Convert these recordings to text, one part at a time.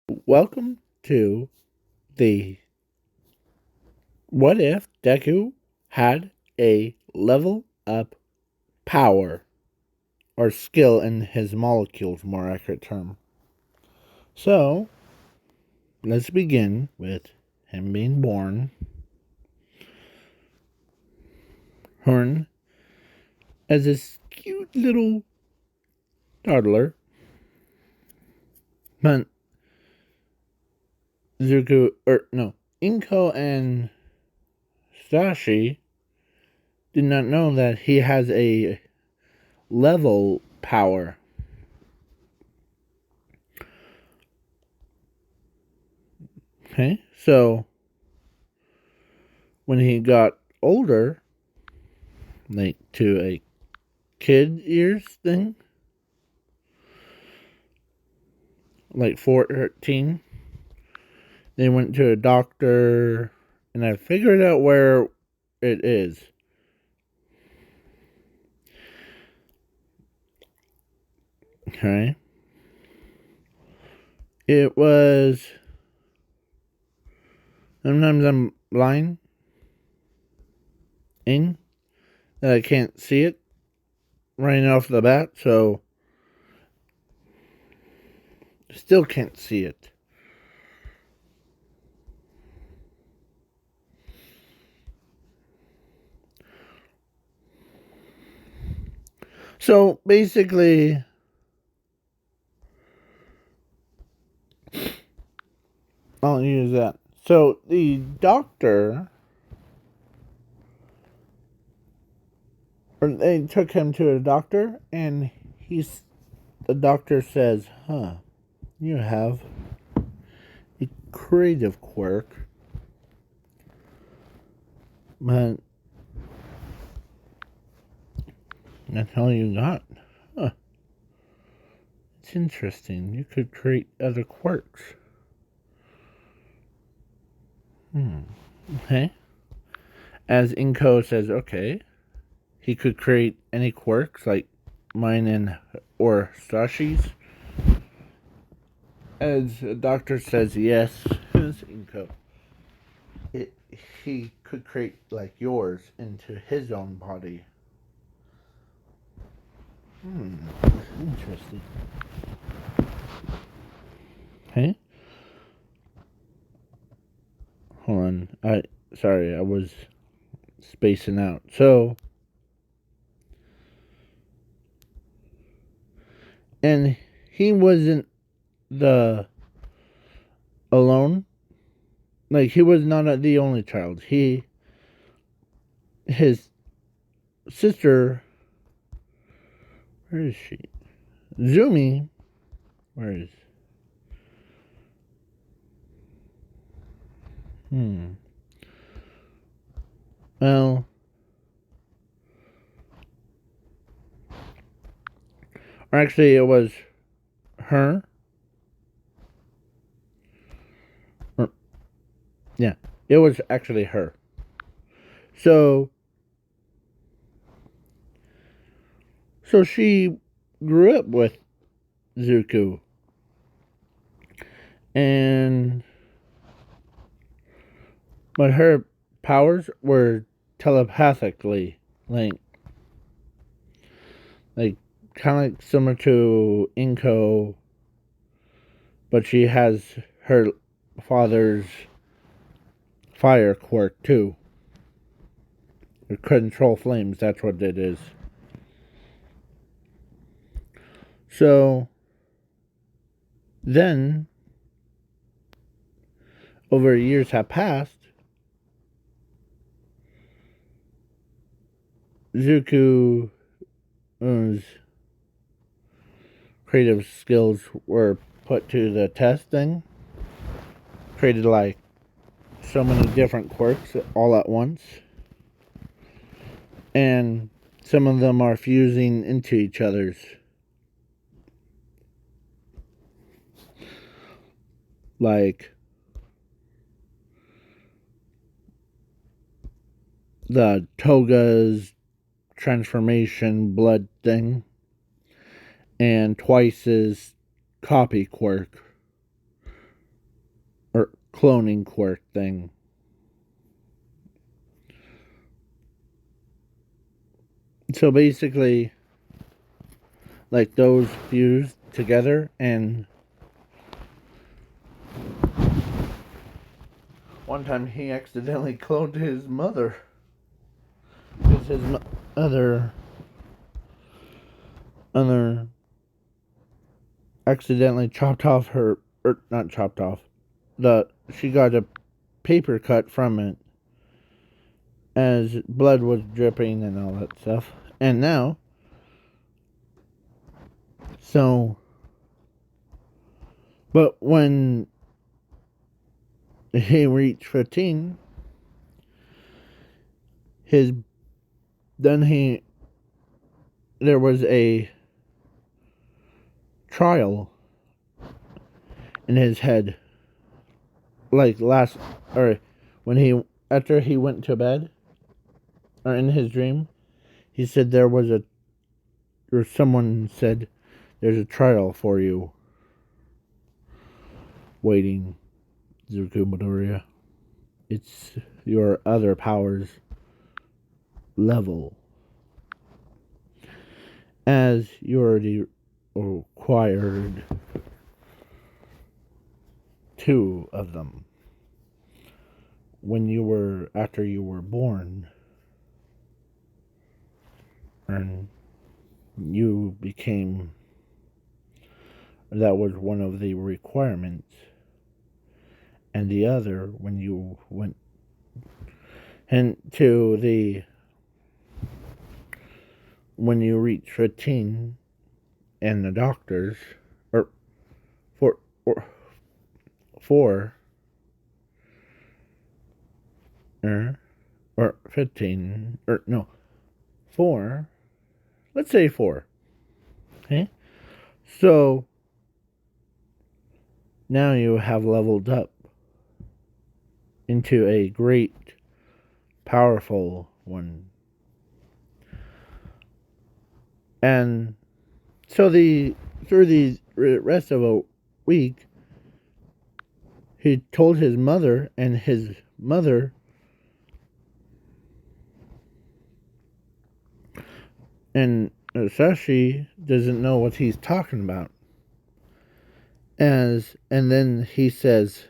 Welcome to the What If Deku Had a Level Up Power or Skill in his molecules, more accurate term. So, let's begin with him being born. Horn as this cute little toddler. But Inko and Sashi did not know that he has a level power. Okay, so when he got older, like to a kid years thing, like 14, they went to a doctor, and I figured out where it is. Okay. It was. Sometimes I'm blind in that I can't see it right off the bat, so still can't see it. So basically, I'll use that. So the doctor, or they took him to a doctor, and the doctor says, you have a creative quirk, but that's all you got. Huh. It's interesting. You could create other quirks. Okay. As Inko says, okay, he could create any quirks like mine and or Sashi's. As the doctor says, yes, as Inko, he could create like yours into his own body. Interesting. Okay. Hold on. I was spacing out. So, and he wasn't the alone. Like he was not the only child. His sister, where is she? Zumi, where is? Well, or actually, it was her. Or, yeah, it was actually her. So she grew up with Zuko, and but her powers were telepathically linked, like kind of like similar to Inko, but she has her father's fire quirk too. Control flames, that's what it is. So then, over years have passed, Zuko's creative skills were put to the testing. Created like so many different quirks all at once. And some of them are fusing into each other's. Like the Toga's transformation blood thing, and Twice's copy quirk. cloning quirk thing. So basically, like those fused together, and one time he accidentally cloned his mother. Because his other accidentally chopped off her, or not chopped off, she got a paper cut from it as blood was dripping and all that stuff. And now, so, but when he reached 15, there was a trial in his head, like after he went to bed, or in his dream, he said someone said, there's a trial for you waiting, Zuko Midoriya. It's your other powers level, as you already acquired 2 of them after you were born, and that was one of the requirements, and the other when you went when you reach 15, and the doctors, or 4, or 15, or no, 4, let's say 4, okay? So, now you have leveled up into a great, powerful one. And so through the rest of a week, he told his mother, and his mother and Sashi doesn't know what he's talking about. And then he says,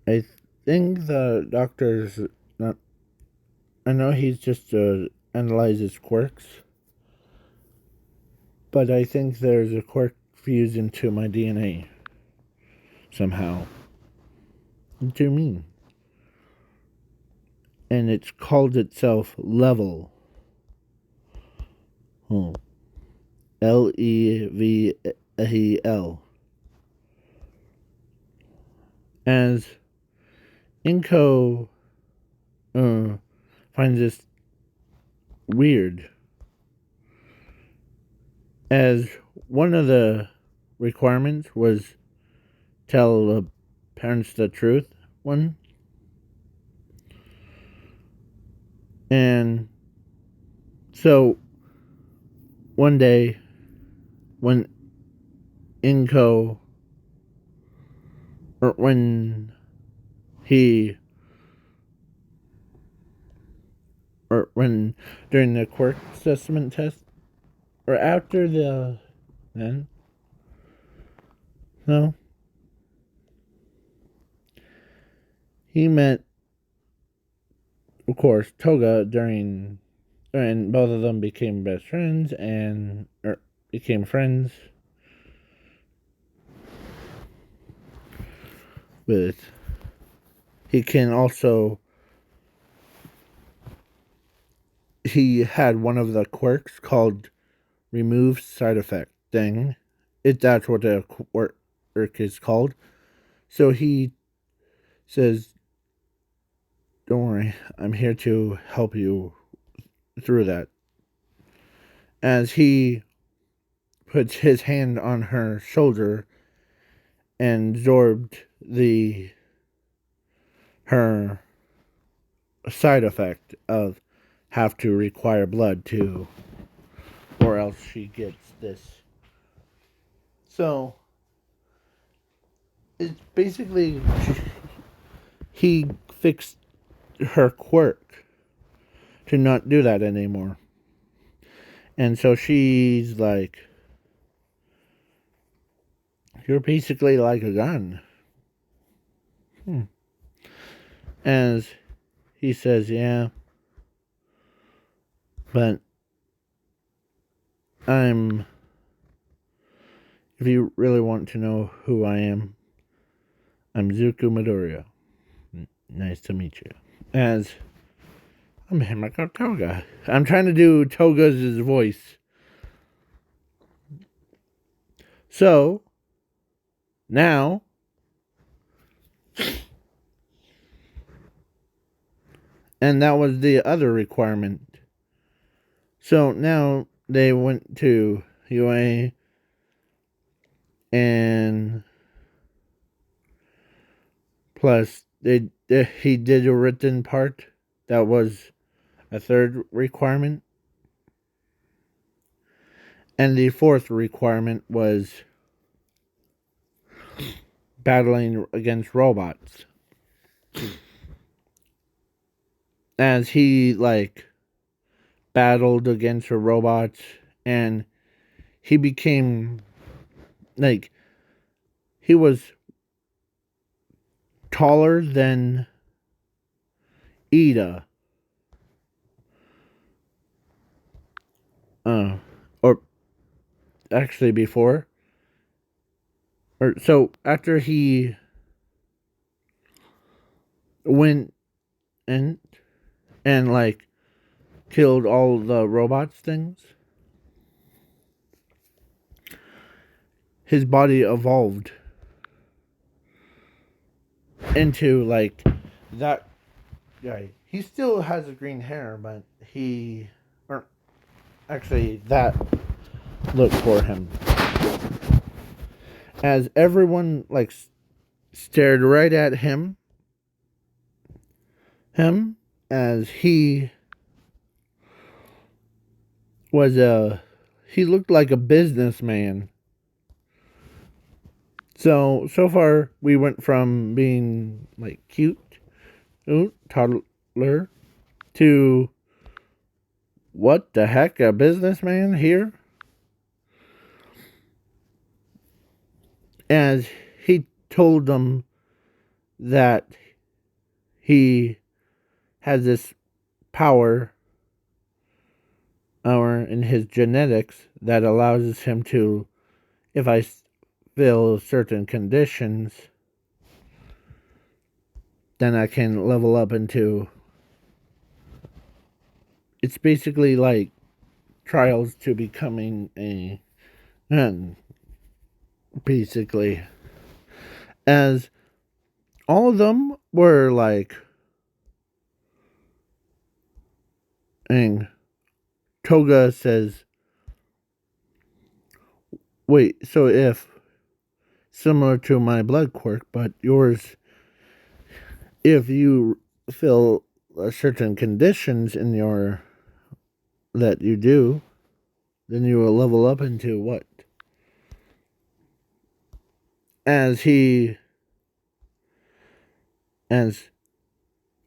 I think the doctor's not, I know he's just analyzes quirks, but I think there's a quirk fused into my DNA somehow. What do you mean? And it's called itself Level. Level. As Inko finds this weird, as one of the requirements was tell the parents the truth one. And so one day when Inko, or when he, or when during the quirk assessment test, or after he met, of course, Toga and both of them became best friends became friends with. He had one of the quirks called remove side effect thing. That's what the quirk is called. So he says, don't worry, I'm here to help you through that. As he puts his hand on her shoulder and absorbed her side effect of have to require blood or else she gets this. So it's basically he fixed her quirk to not do that anymore. And so she's like, you're basically like a gun. As he says, yeah, but I'm, if you really want to know who I am, I'm Zuko Midoriya. Nice to meet you. As I'm Himiko Toga. I'm trying to do Toga's voice. So, now, and that was the other requirement. So now they went to UA and plus he did a written part. That was a third requirement. And the fourth requirement was battling against robots. As he battled against the robots and he became he was taller than Ida. Or actually before. Or so after he went and killed all the robots things, his body evolved into that guy. He still has a green hair, but that look for him. As everyone stared right at him as he looked like a businessman. So far we went from being cute, toddler, to what the heck, a businessman here? As he told them that he has this power in his genetics that allows him to, if I feel certain conditions, then I can level up into, it's basically like trials to becoming a, basically, as all of them were and Toga says, wait, so if, similar to my blood quirk, but yours, if you feel certain conditions in your, that you do, then you will level up into what? As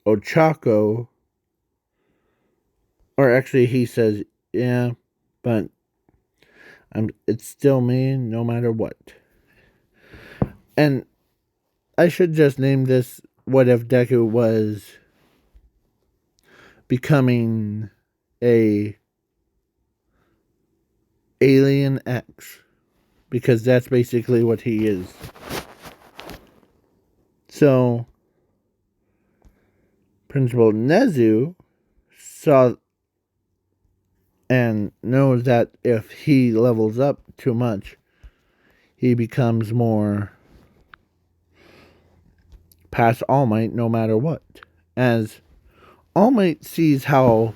Ochako, or actually he says, yeah, but it's still me no matter what. And I should just name this, what if Deku was becoming a Alien X, because that's basically what he is. So Principal Nezu saw and knows that if he levels up too much, he becomes more past All Might no matter what. As All Might sees how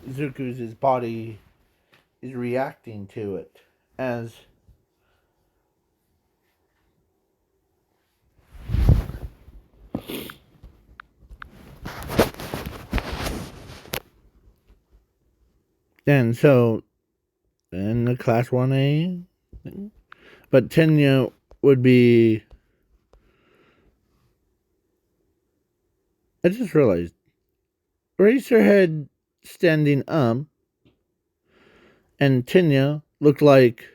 Zuko's body is reacting to it. As and so in the class 1A, but Tenya would be I just realized Eraserhead standing up and Tinya looked like,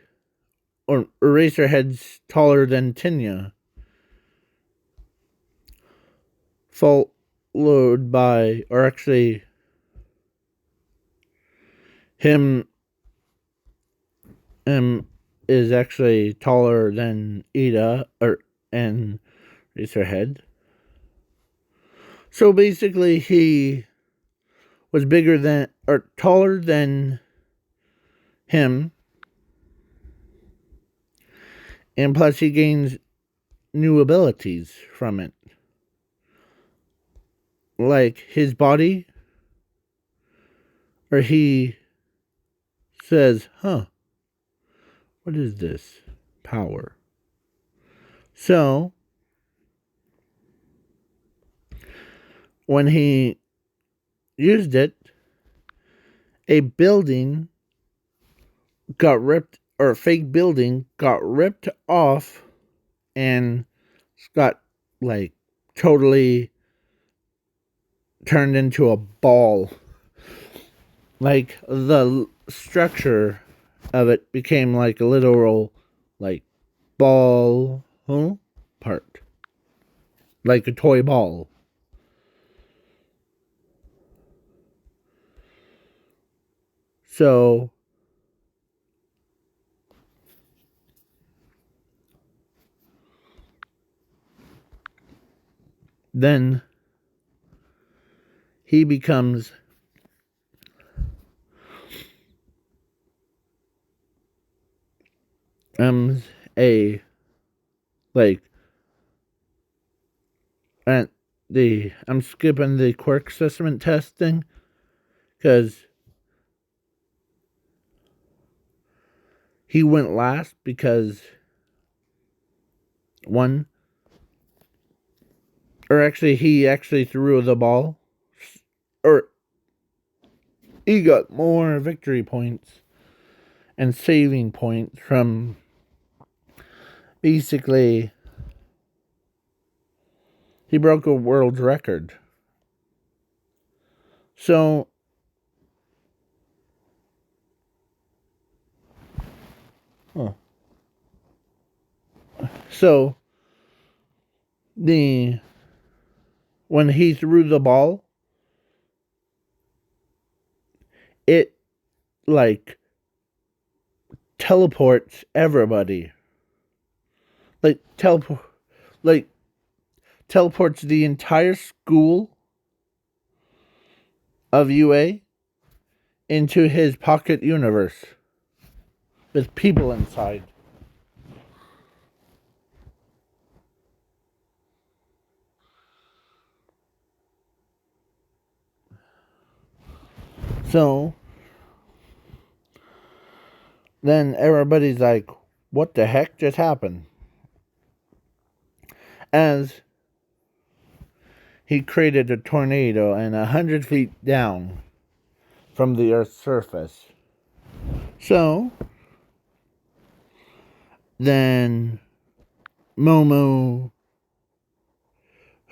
or Eraserhead's taller than Tinya, followed by, or actually, him is actually taller than Ida and Eraserhead. So basically, he was bigger than or taller than him, and plus he gains new abilities from it, like his body, or he says, "Huh, what is this power?" So when he used it, a building got ripped, or a fake building got ripped off and got like totally turned into a ball. Like the structure of it became like a literal like ball part. Like a toy ball. So then he becomes a like and I'm skipping the quirk assessment testing because he went last because one, or actually he actually threw the ball, or he got more victory points and saving points from basically he broke a world record. So huh. So the when he threw the ball, it like teleports everybody. Like like teleports the entire school of UA into his pocket universe with people inside. So then everybody's like, what the heck just happened? As he created a tornado and 100 feet down from the Earth's surface. So then Momo,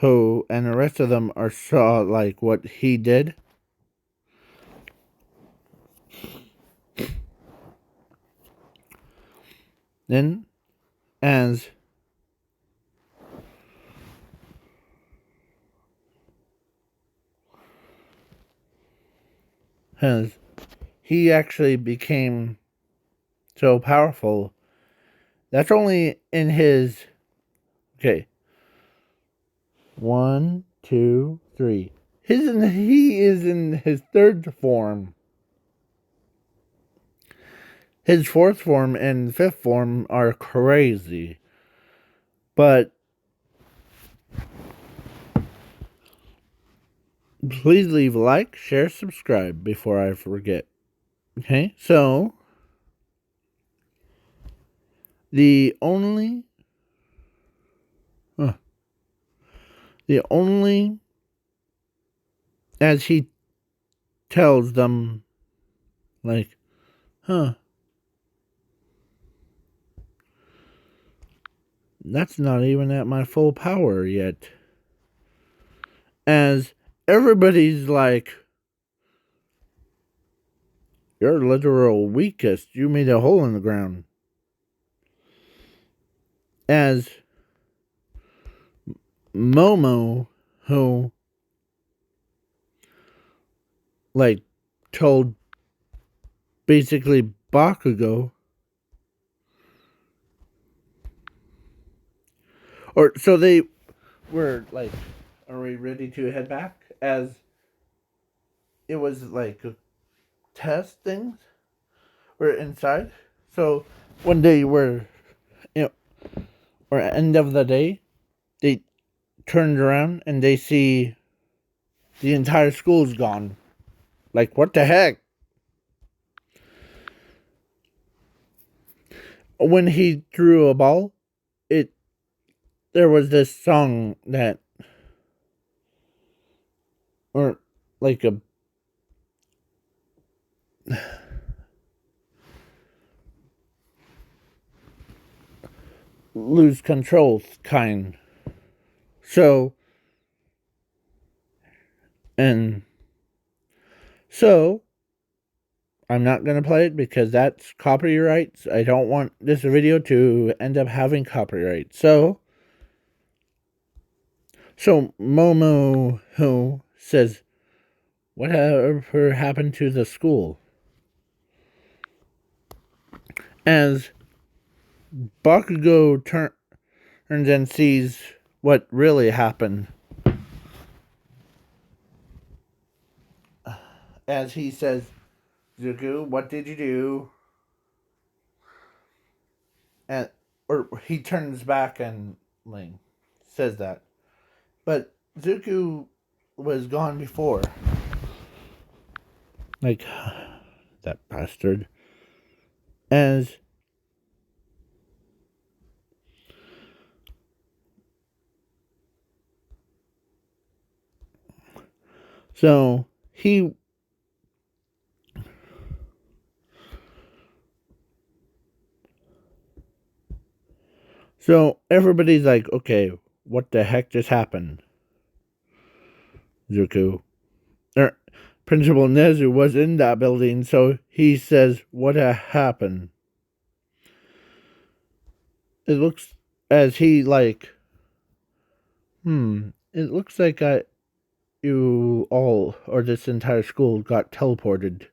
Ho, and the rest of them are saw like what he did. Then, as he actually became so powerful, that's only in his okay. 1, 2, 3. He is in his third form. His fourth form and fifth form are crazy. But please leave a like, share, subscribe before I forget. Okay, so the only the only as he tells them like, that's not even at my full power yet. As everybody's like, "You're literal weakest. You made a hole in the ground." As Momo, who like told basically Bakugo, or so they were like, "Are we ready to head back?" As it was like test things were inside. So when they were, or end of the day, they turned around and they see the entire school's gone. Like, what the heck? When he threw a ball, it there was this song that, or like a lose control kind. So, and so I'm not gonna play it because that's copyrights. I don't want this video to end up having copyright. So Momo who says, "Whatever happened to the school?" As Bakugo turns and sees what really happened. As he says, "Zuko, what did you do?" And or he turns back and like says that. But Zuko was gone before. Like that bastard. As so he so everybody's like, "Okay, what the heck just happened?" Zuko, Principal Nezu was in that building, so he says, "What happened?" It looks as he like, it looks like you all, or this entire school, got teleported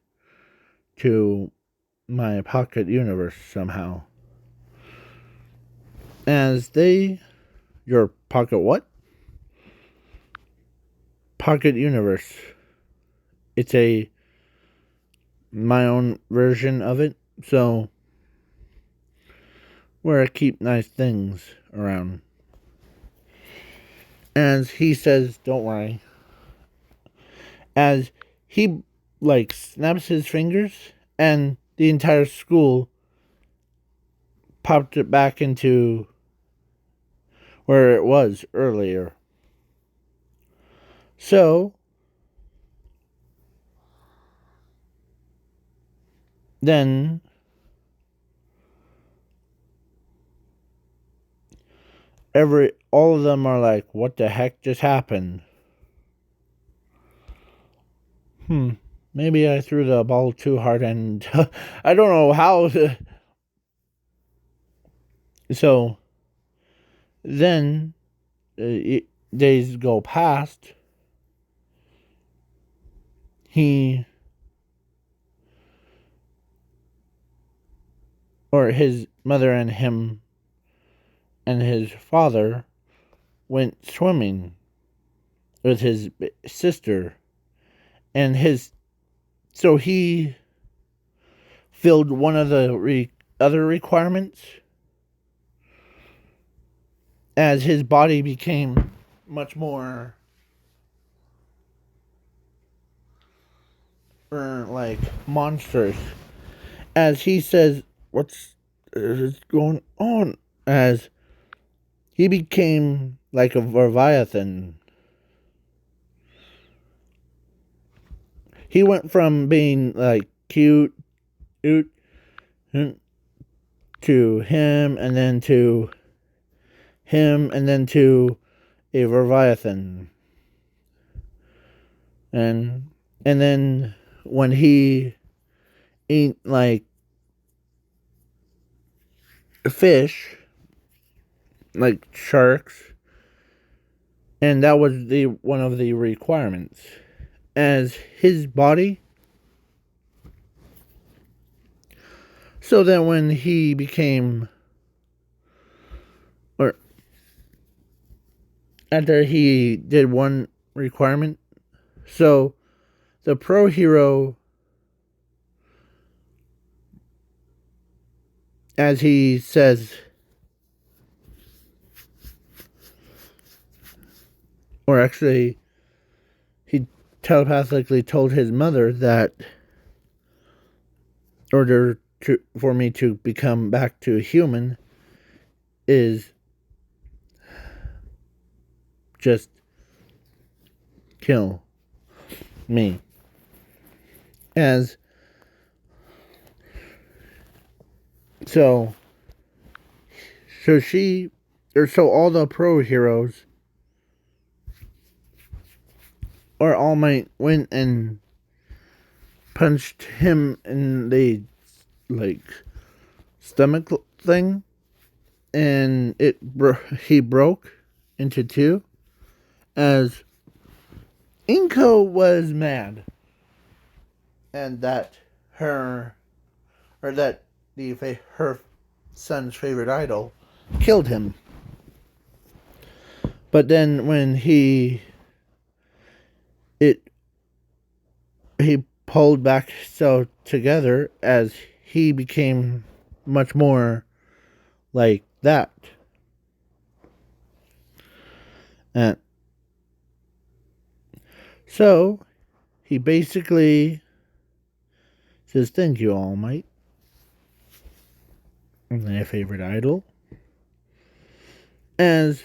to my pocket universe somehow. As your pocket what? Pocket universe. It's my own version of it, so where I keep nice things around. As he says, "Don't worry." As he like snaps his fingers, and the entire school popped it back into where it was earlier. So then all of them are like, "What the heck just happened?" Maybe I threw the ball too hard and I don't know how so then days go past. He or his mother and him and his father went swimming with his sister, and so he filled one of the other requirements as his body became much more like monstrous. As he says, "What's going on?" As he became like a leviathan. He went from being like cute to him, and then to him, and then to a leviathan. And then when he ate like fish, like sharks, and that was the one of the requirements, as his body. So that when he became, or after he did one requirement, so the pro hero, as he says, or actually, he telepathically told his mother that in order for me to become back to human is just kill me. As so, so all the pro heroes, or All Might, went and punched him in the like stomach thing, and he broke into two. As Inko was mad, and that her son's favorite idol killed him. But then when he pulled back so together, as he became much more like that. And so he basically says, "Thank you, All Might, my favorite idol." As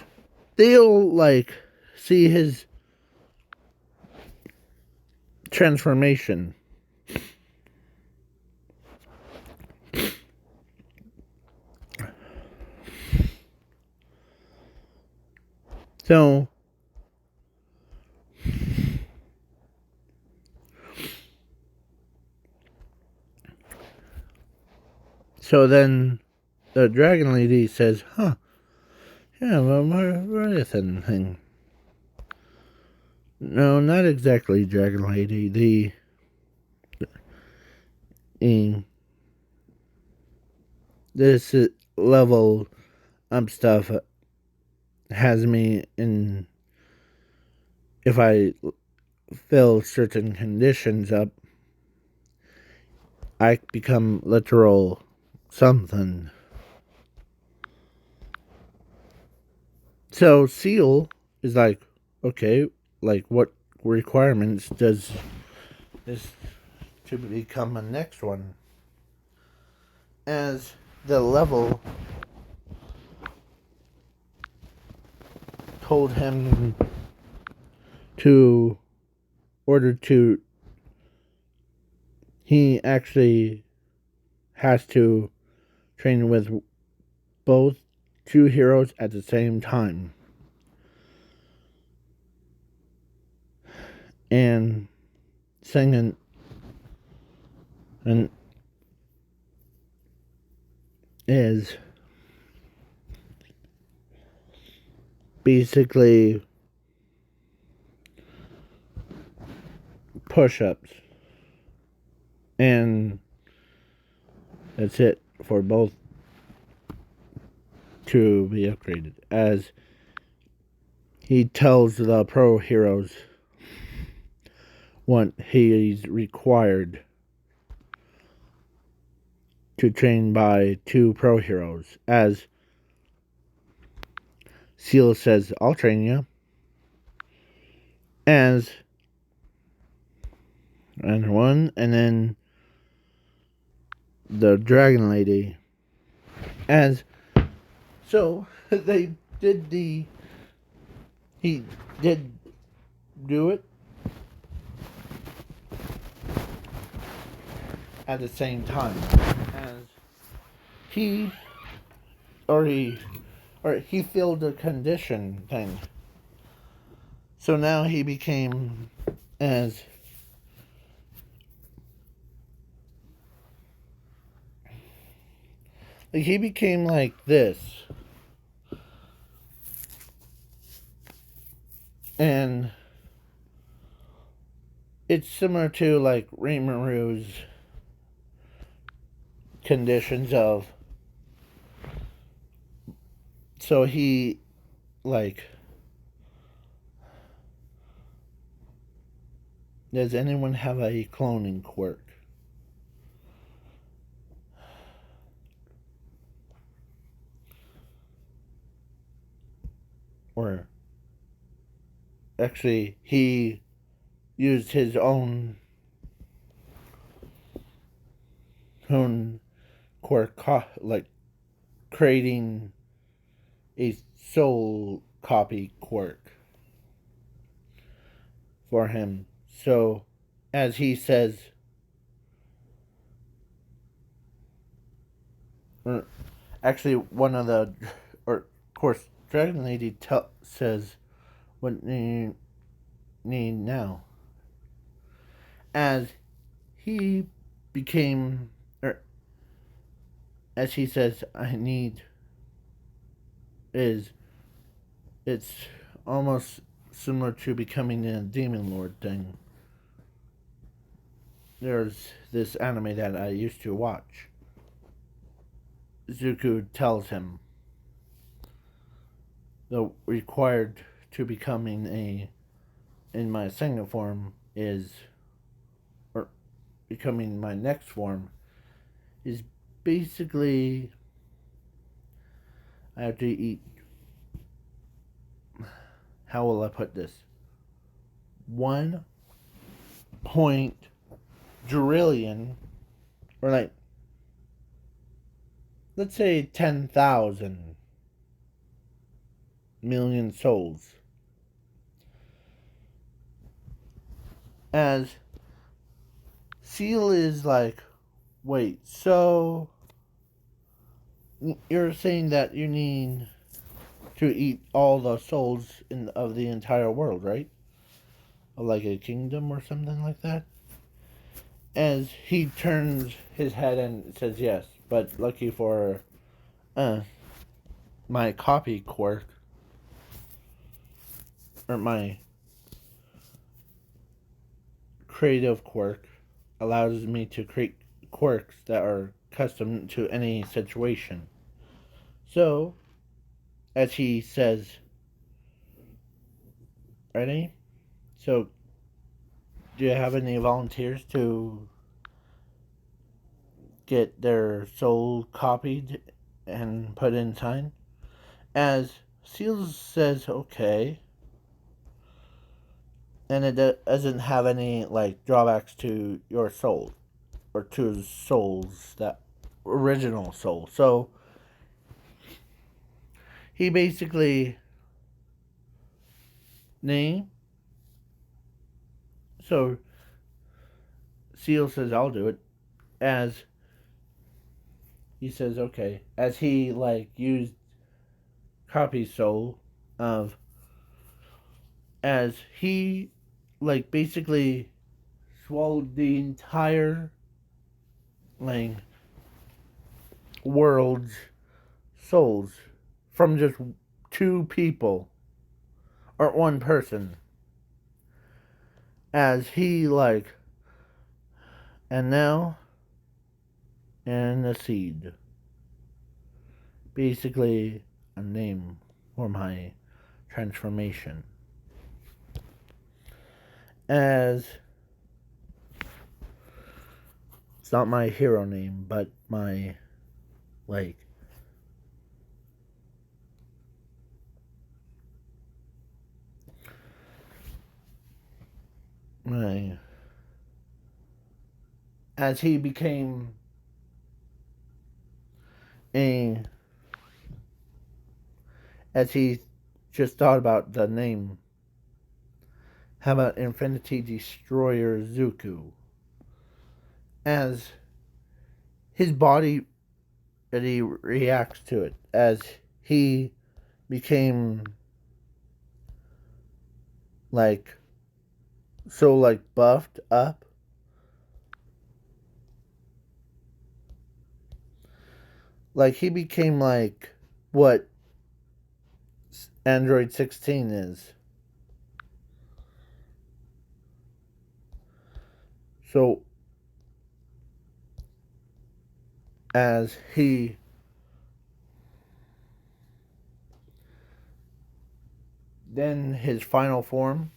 they'll like see his transformation. So then the Dragon Lady says, "Huh, yeah, well, marathon thing." No, not exactly Dragon Lady. This level up stuff has me in. If I fill certain conditions up, I become literal something. So Seal is like, okay, like what requirements does this to become a next one? As the level told him to order to, he actually has to train with both two heroes at the same time. And singing and is basically push-ups, and that's it for both to be upgraded. As he tells the pro heroes what he's required to train by two pro heroes. As Seal says, "I'll train you." And then the Dragon Lady. As so they did he did do it at the same time. As he he filled the condition thing. So now he became as like he became like this, and it's similar to like Rimuru conditions of, so he like, does anyone have a cloning quirk? Or actually he used his own quirk, like creating a soul copy quirk for him. So, as he says, or actually, one of the, or of course, Dragon Lady says, "What do you need now?" As he became, or as he says, "I need," is it's almost similar to becoming a demon lord thing. There's this anime that I used to watch. Zuko tells him the required to becoming a, in my second form is, or becoming my next form is basically I have to eat, how will I put this, 1 point or like, let's say 10,000 million souls. As Seal is like, wait, so you're saying that you need to eat all the souls of the entire world, right? Of like a kingdom or something like that? As he turns his head and says yes, but lucky for uh, my copy quirk, or my creative quirk, allows me to create quirks that are custom to any situation. So, as he says, ready? So, do you have any volunteers to get their soul copied and put inside? As Seals says, okay, and it doesn't have any like drawbacks to your soul or to souls, that original soul. So he basically name. So Seal says, "I'll do it." As he says, "Okay," as he like used copy soul of, as he like basically swallowed the entire like world's souls from just 2 people or 1 person, as he like, and now and a seed, basically a name for my transformation, as it's not my hero name but my like my, as he became a, as he just thought about the name, how about Infinity Destroyer Zuko, as his body, and he reacts to it as he became like so like buffed up. Like he became like what Android 16 is. So as he then his final form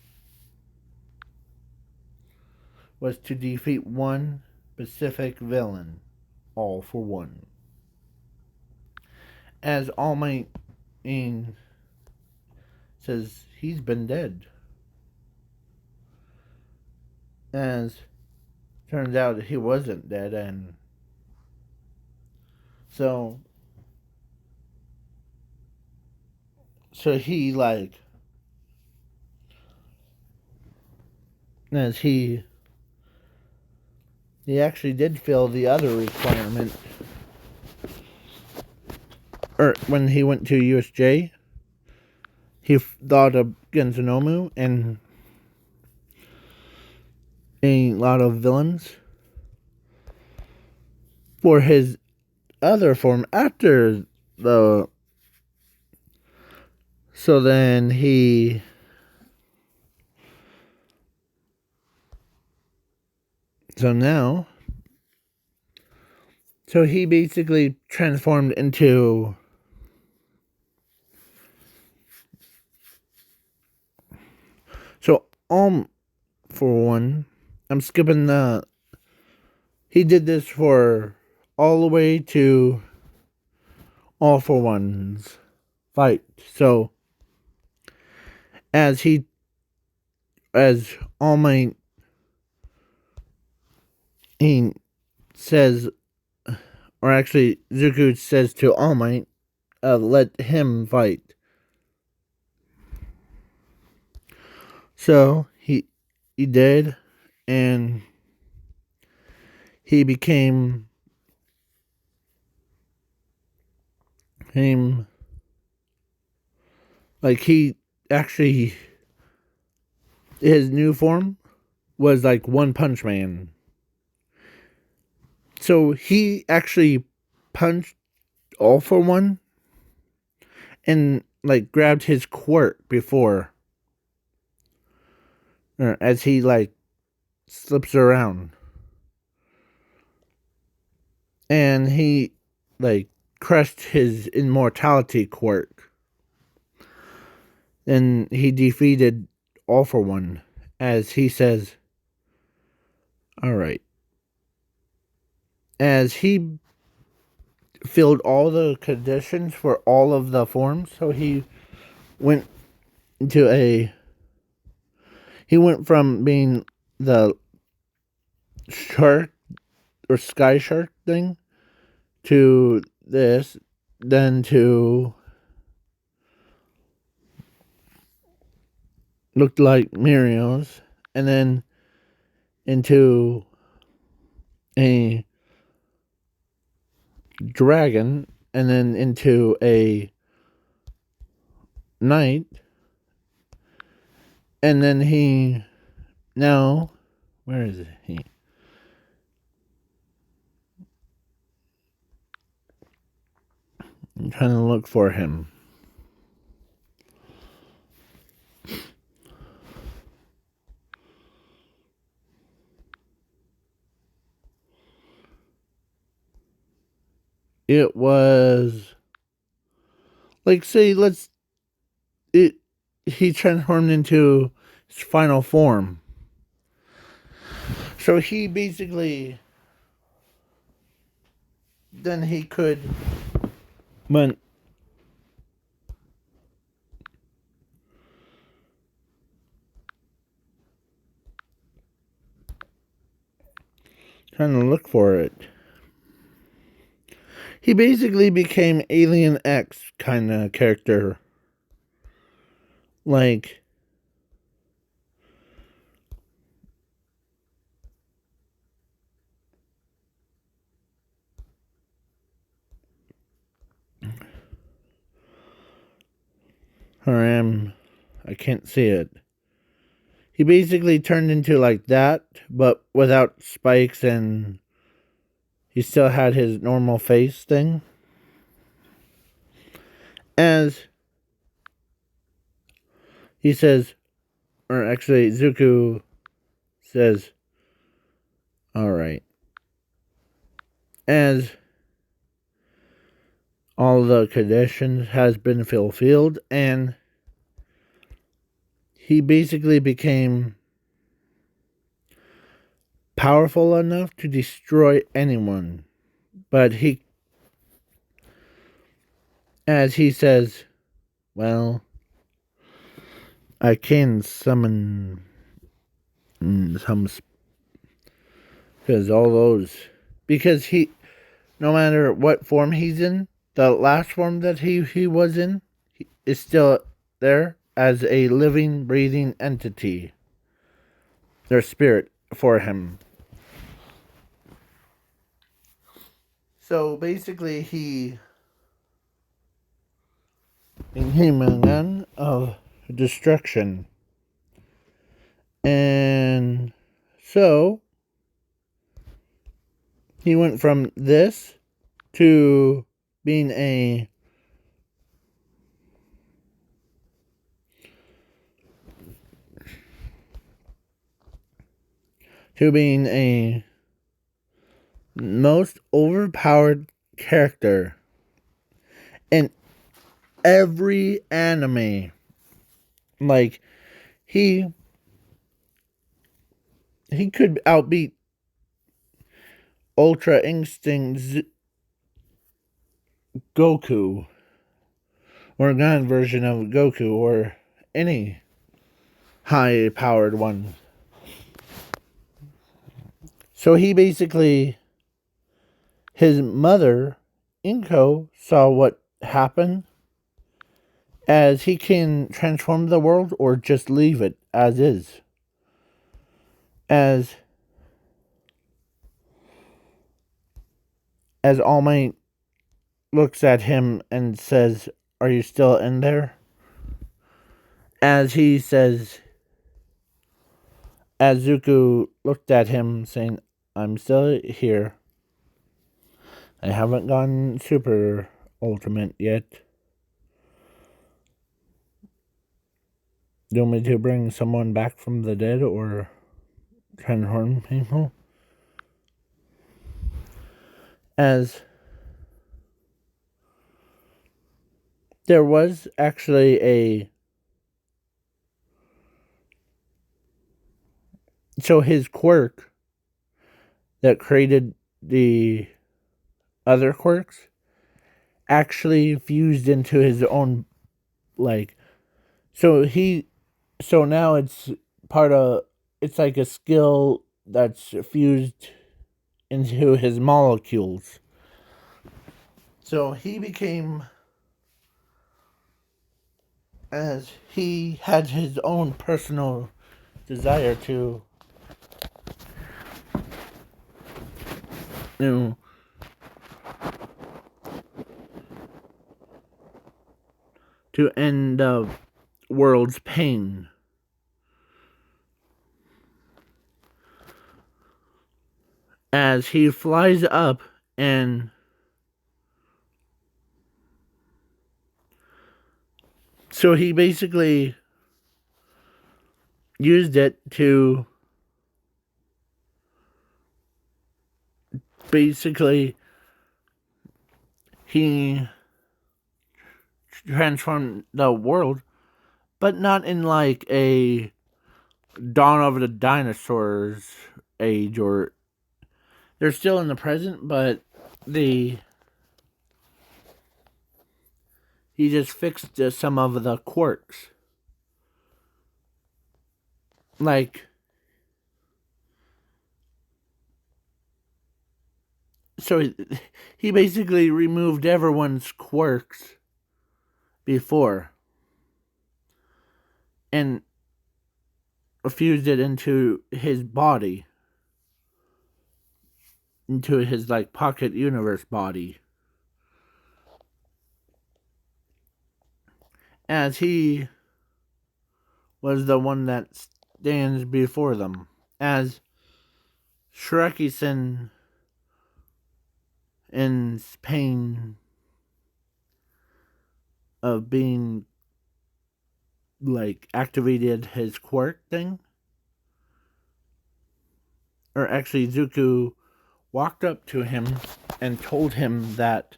was to defeat one specific villain, all for one. As All Might says he's been dead. As turns out he wasn't dead, and so he like as he actually did fill the other requirement. Or when he went to USJ, he thought of Genzonomu and a lot of villains for his other form after the. So then he. So now. So he basically transformed into. So, for one, I'm skipping the. He did this for all the way to All for One's fight. So, as he. As All Might. He says. Or actually, Zuko says to All Might, let him fight. So he did, and he became him. Like he actually, his new form was like One Punch Man. So he actually punched All for One, and like grabbed his quirk before, as he like slips around, and he like crushed his immortality quirk. And he defeated All for One, as he says, alright. As he filled all the conditions for all of the forms, so he went into a. He went from being the shark or sky shark thing to this, then to looked like Muriel's, and then into a dragon, and then into a knight, and then he now where is he? I'm trying to look for him. It was like say let's it he transformed into his final form. So he basically then he could but trying to look for it. He basically became Alien X kind of character. Like I can't see it. he basically turned into like that, but without spikes, and he still had his normal face thing. As he says, or actually, Zuko says, alright. As all the conditions has been fulfilled, and he basically became powerful enough to destroy anyone. But as he says, well, I can summon some, because all those, because no matter what form he's in, the last form that he was in is still there as a living, breathing entity. Their spirit for him. So basically, he became a man of destruction. And so he went from this to being a most overpowered character in every anime. Like he could outbeat Ultra Instinct Goku, or God version of Goku, or any high powered one. So he basically, his mother, Inko, saw what happened, as he can transform the world or just leave it as is. As All Might looks at him and says, "Are you still in there?" As he says, as Zuko looked at him, saying, "I'm still here. I haven't gone super ultimate yet. Do you want me to bring someone back from the dead or transform people?" As there was actually so his quirk that created the other quirks actually fused into his own, like, so now it's like a skill that's fused into his molecules. So he became, as he had his own personal desire to, you know, to end the world's pain. As he flies up, and so he basically used it to basically, he transformed the world, but not in like a Dawn of the Dinosaurs age, or they're still in the present, but he just fixed some of the quirks. Like, so he basically removed everyone's quirks before and fused it into his body, into his like pocket universe body. As he was the one that stands before them as Shiraki-sen in pain of being like activated his quirk thing. Or actually, Zuko walked up to him and told him that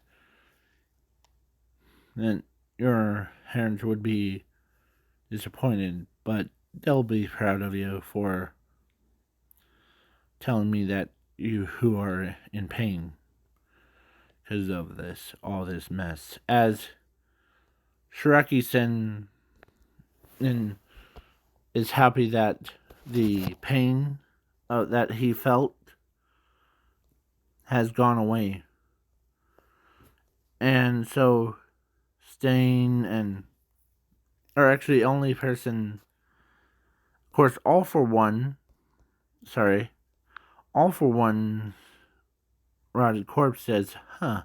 your parents would be disappointed, but they'll be proud of you for telling me that you who are in pain because of all this mess. As Shiraki-sen is happy that the pain that he felt has gone away. And so Stain or actually only person, of course, All For One Rotted Corpse says, huh,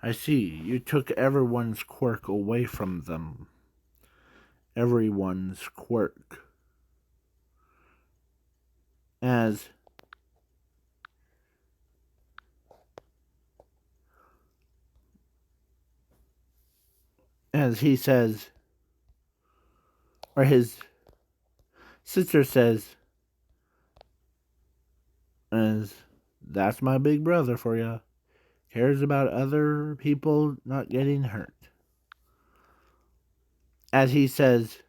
I see, you took everyone's quirk away from them. Everyone's quirk. As he says, or his sister says, as that's my big brother for you. Cares about other people not getting hurt. As he says,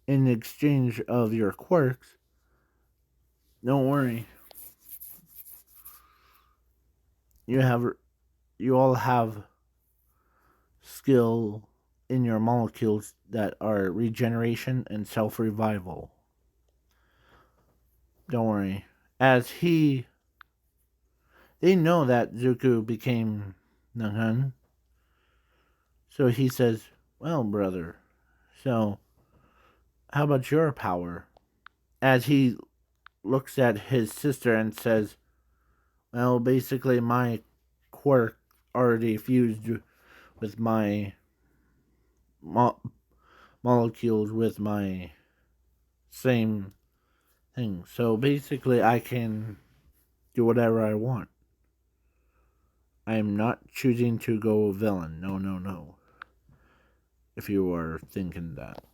in exchange of your quirks, don't worry. You all have skill in your molecules that are regeneration and self-revival. Don't worry. They know that Zuko became Nunghun. So he says, well, brother, so how about your power? As he looks at his sister and says, well, basically my quirk already fused with my molecules with my same thing. So basically I can do whatever I want. I am not choosing to go villain. No, no, no. If you are thinking that.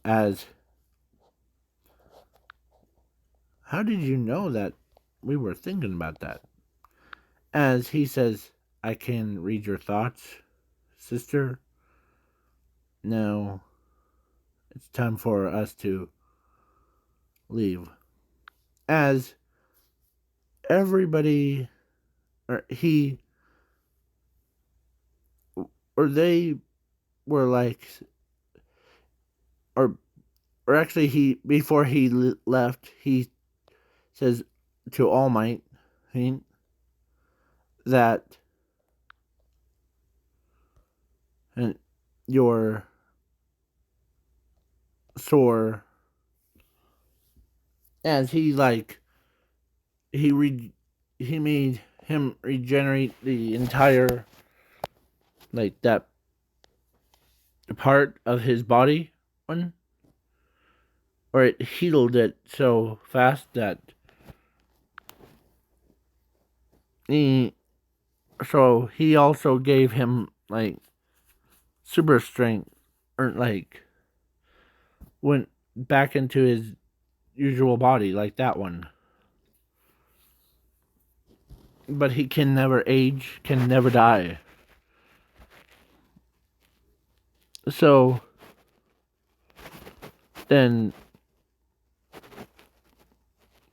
How did you know that we were thinking about that? As he says, I can read your thoughts, sister. Now, it's time for us to leave. As everybody, or he, or they were like, or actually before he left, he says to All Might that and your sore, as he made him regenerate the entire that part of his body or it healed it so fast that he also gave him super strength, or went back into his usual body like that one. But he can never age, can never die. So then,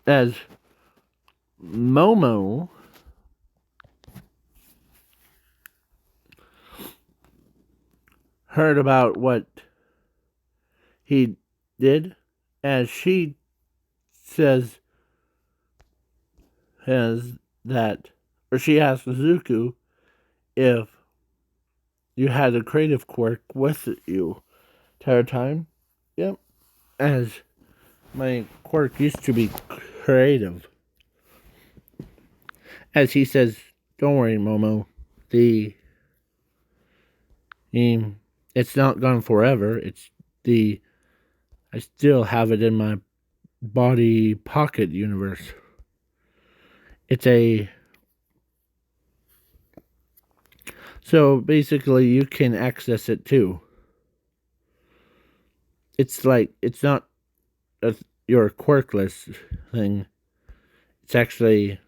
as Momo heard about what he did, as she says, has that, or she asks Zuko if you had a creative quirk with you entire time. Yep, as my quirk used to be creative. As he says, don't worry, Momo. It's not gone forever. It's the I still have it in my body pocket universe. It's a So basically you can access it too. It's like it's not your quirkless thing. It's actually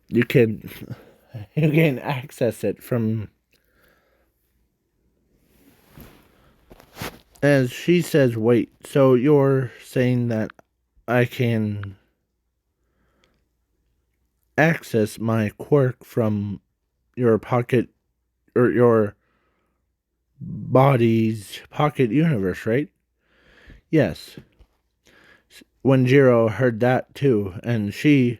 you can you can access it from, as she says, wait, so you're saying that I can access my quirk from your pocket or your body's pocket universe, right? Yes. When Jiro heard that too, and she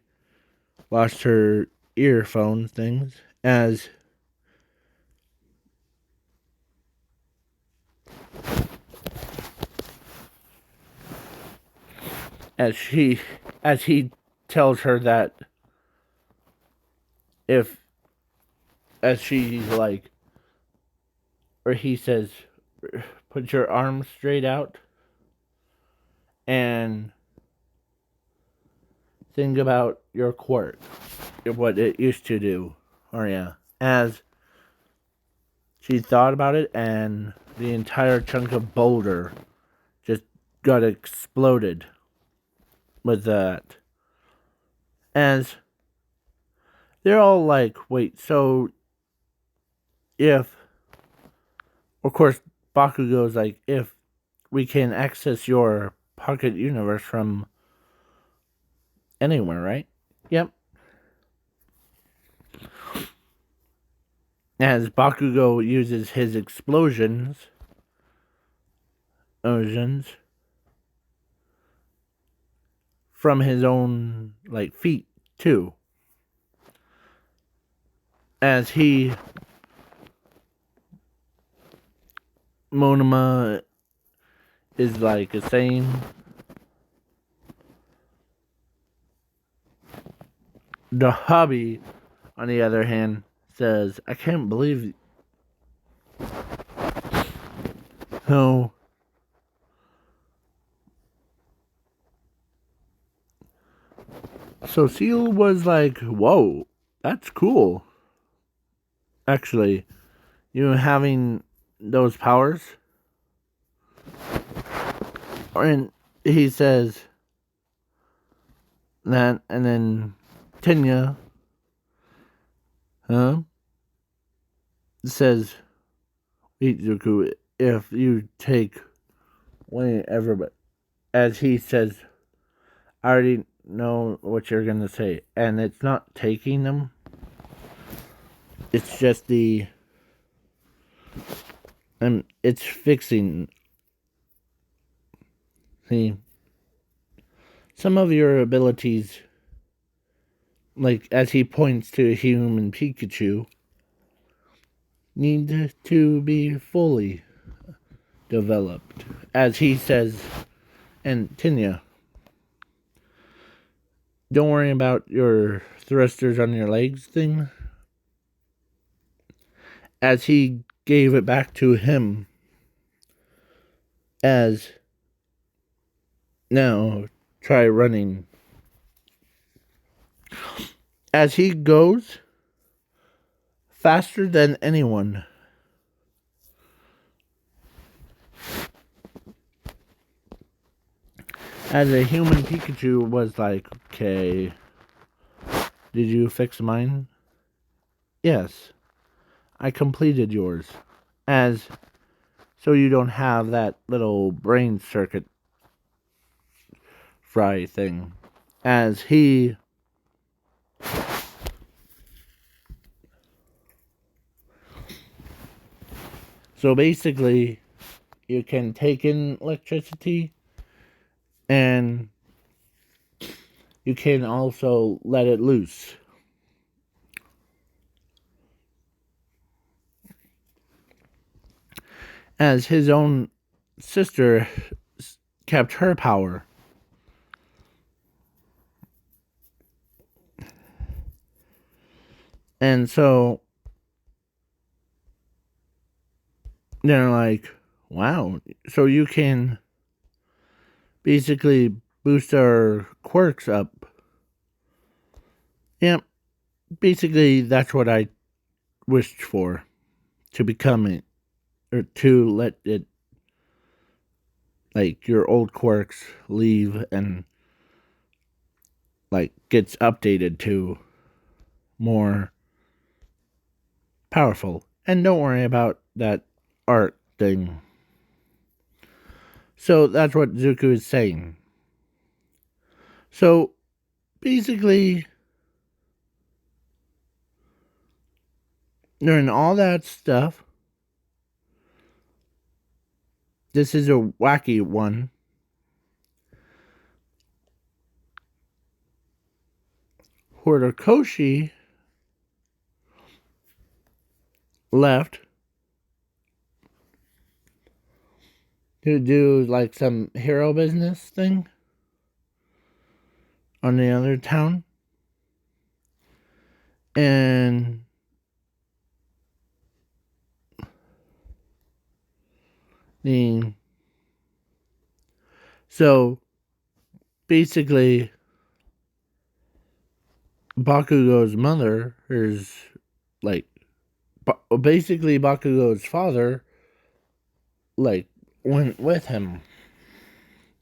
lost her earphone things as she as he tells her that if as she's like, or he says, put your arms straight out and think about your quirk, what it used to do. Or yeah, as she thought about it, and the entire chunk of boulder just got exploded with that. As they're all like, wait, so if, of course, Bakugo's like, if we can access your pocket universe from anywhere, right? Yep. As Bakugo uses his explosions from his own like feet too. As Monoma is like saying, the hobby, on the other hand, says, I can't believe how so Seal was like, whoa, that's cool. Actually, you having those powers. And he says that, and then Tenya, says, Izuku, if you take whatever, but as he says, I already know what you're gonna say, and it's not taking them. It's just it's fixing. See, some of your abilities, like as he points to human Pikachu, need to be fully developed. As he says, and Tenya, don't worry about your thrusters on your legs thing. As he gave it back to him, as now try running. As he goes faster than anyone. As a human Pikachu was like, okay, did you fix mine? Yes, I completed yours. As so you don't have that little brain circuit fry thing. As he so basically you can take in electricity and you can also let it loose. As his own sister kept her power. And so they're like, Wow. So you can basically boost our quirks up. Yeah, basically that's what I wished for. To become it. Or to let it, like, your old quirks leave and, like, gets updated to more powerful. And don't worry about that art thing. So that's what Zuko is saying. So basically, during all that stuff, this is a wacky one. Horikoshi left to do like some hero business thing on the other town. And so basically Bakugo's mother is like basically Bakugo's father like went with him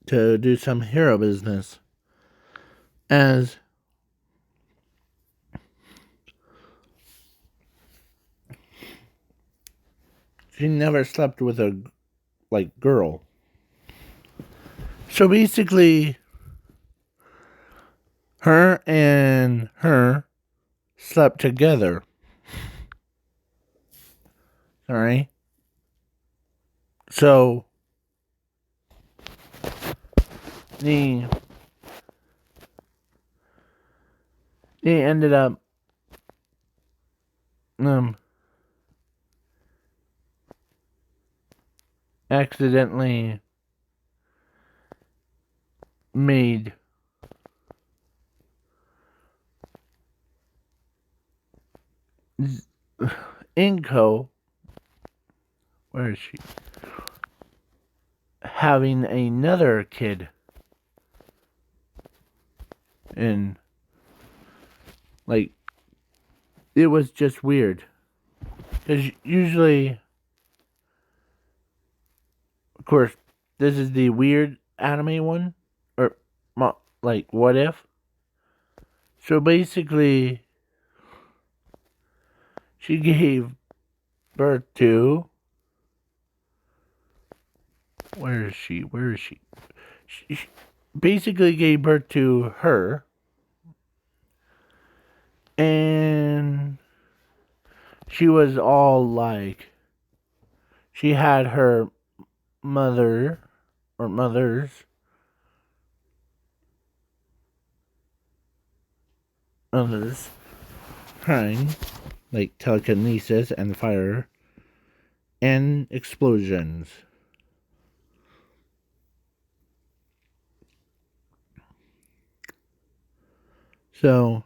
to do some hero business, as she never slept with a like girl. So basically her and her slept together. Alright? So they ended up accidentally made Inko, where is she? Having another kid. And like it was just weird. Because usually, of course, this is the weird anime one. Or, like, what if? So basically, she gave birth to. Where is she? Where is she? She basically gave birth to her. And she was all like. She had her mother or mothers others crying, like telekinesis and fire and explosions. So,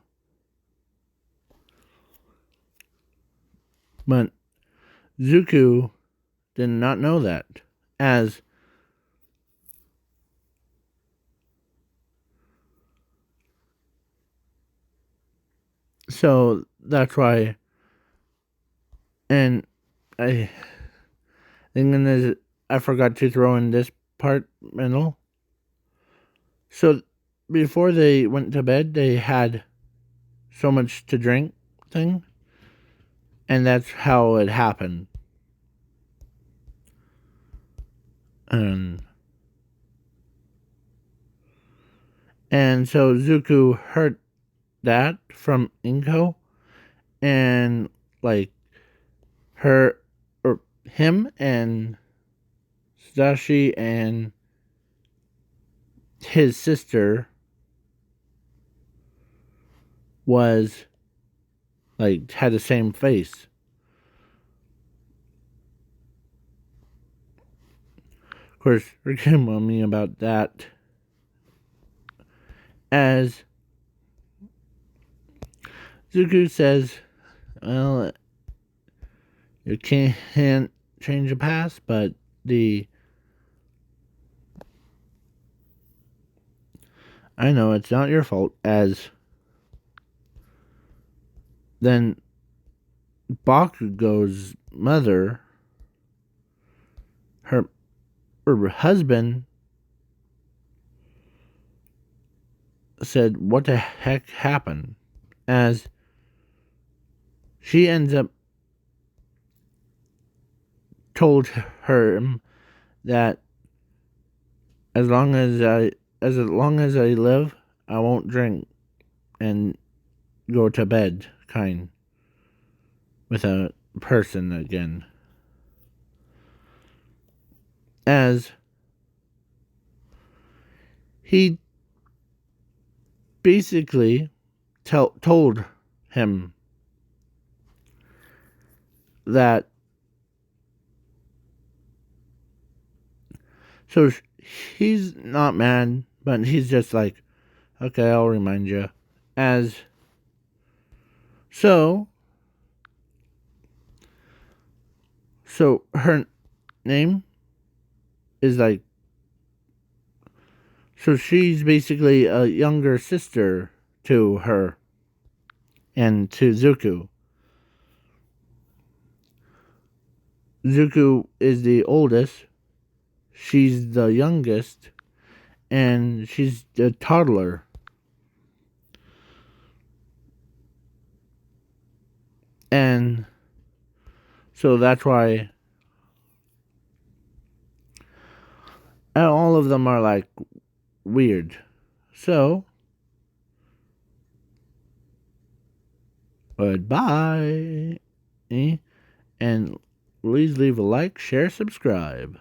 but Zuko did not know that, as so that's why. And I think I forgot to throw in this part middle. So before they went to bed, they had so much to drink thing, and that's how it happened. And so Zuko heard that from Inko, and like her or him and Sadashi and his sister was like had the same face. Of course, forgive me about that. As Zuko says, well, you can't change the past, but the I know it's not your fault, as then Bakugo's mother, her, her husband, said, "What the heck happened?" As she ends up told her that as long as I live, I won't drink and go to bed, kind, with a person again. As he basically told him that, so he's not mad, but he's just like, okay, I'll remind you. As so, so her name is like, so she's basically a younger sister to her and to Zuko. Zuko is the oldest, she's the youngest, and she's the toddler. And so that's why all of them are like weird. So, goodbye. And please leave a like, share, subscribe.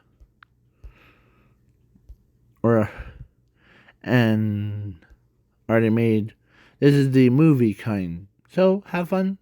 Or, and already made. This is the movie kind. So, have fun.